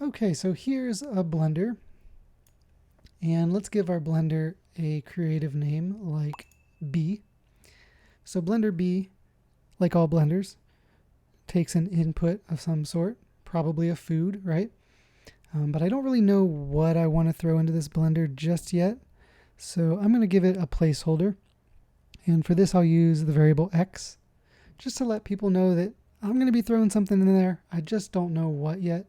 Okay, so here's a blender, and let's give our blender a creative name like B. So blender B, like all blenders, takes an input of some sort, probably a food, right? But I don't really know what I want to throw into this blender just yet, so I'm going to give it a placeholder. And for this I'll use the variable x, just to let people know that I'm going to be throwing something in there. I just don't know what yet.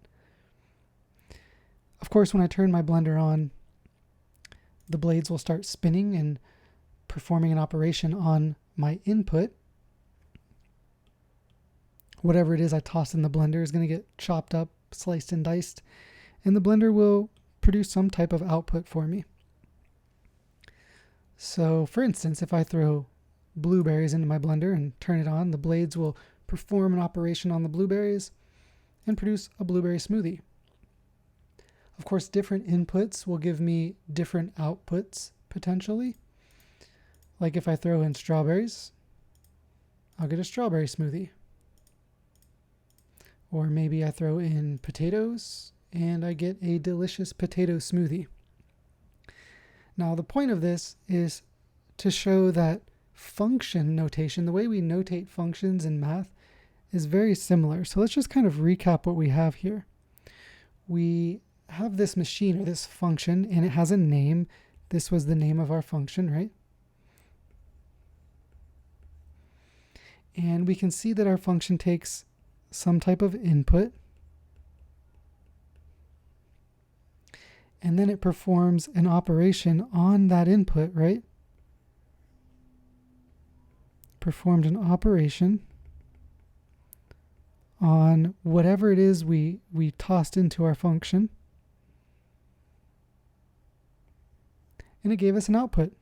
Of course, when I turn my blender on, the blades will start spinning and performing an operation on my input. Whatever it is I toss in the blender is going to get chopped up, sliced and diced, and the blender will produce some type of output for me. So for instance, if I throw blueberries into my blender and turn it on, the blades will perform an operation on the blueberries and produce a blueberry smoothie. Of course, different inputs will give me different outputs potentially. Like if I throw in strawberries, I'll get a strawberry smoothie. Or maybe I throw in potatoes and I get a delicious potato smoothie. Now the point of this is to show that function notation, the way we notate functions in math, is very similar. So let's just kind of recap what we have here. We have this machine or this function and it has a name. This was the name of our function, right? And we can see that our function takes some type of input, and then it performs an operation on that input, right? Performed an operation on whatever it is we tossed into our function, and it gave us an output.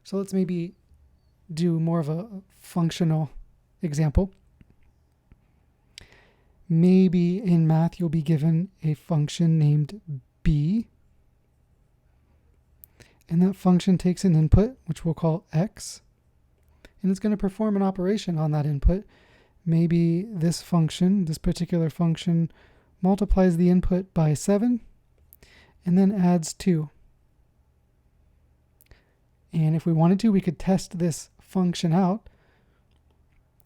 So let's maybe do more of a functional example. Maybe in math you'll be given a function named b, and that function takes an input, which we'll call x, and it's going to perform an operation on that input. Maybe this function, this particular function, multiplies the input by 7 and then adds 2. And if we wanted to, we could test this function out.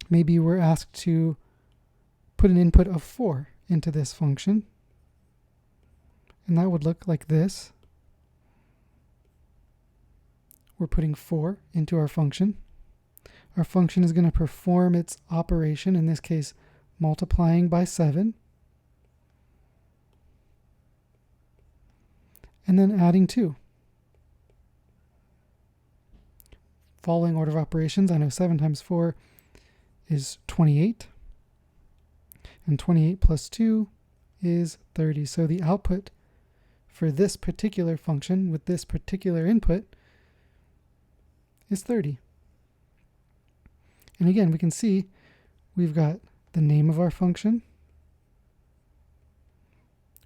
Maybe we're asked to put an input of 4 into this function, and that would look like this. We're putting 4 into our function. Our function is going to perform its operation, in this case multiplying by 7, and then adding 2. Following order of operations, I know 7 times 4 is 28, and 28 plus 2 is 30. So the output for this particular function with this particular input is 30. And again, we can see we've got the name of our function,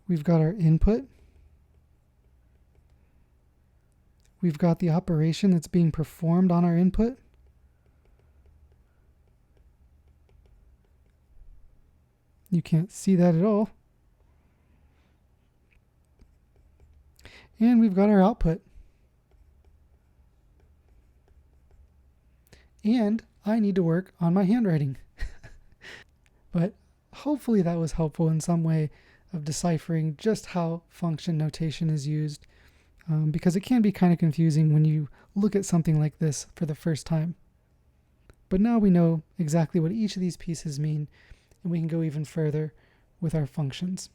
we've got our input, we've got the operation that's being performed on our input, you can't see that at all, and we've got our output. And I need to work on my handwriting. But hopefully that was helpful in some way of deciphering just how function notation is used, because it can be kind of confusing when you look at something like this for the first time. But now we know exactly what each of these pieces mean, and we can go even further with our functions.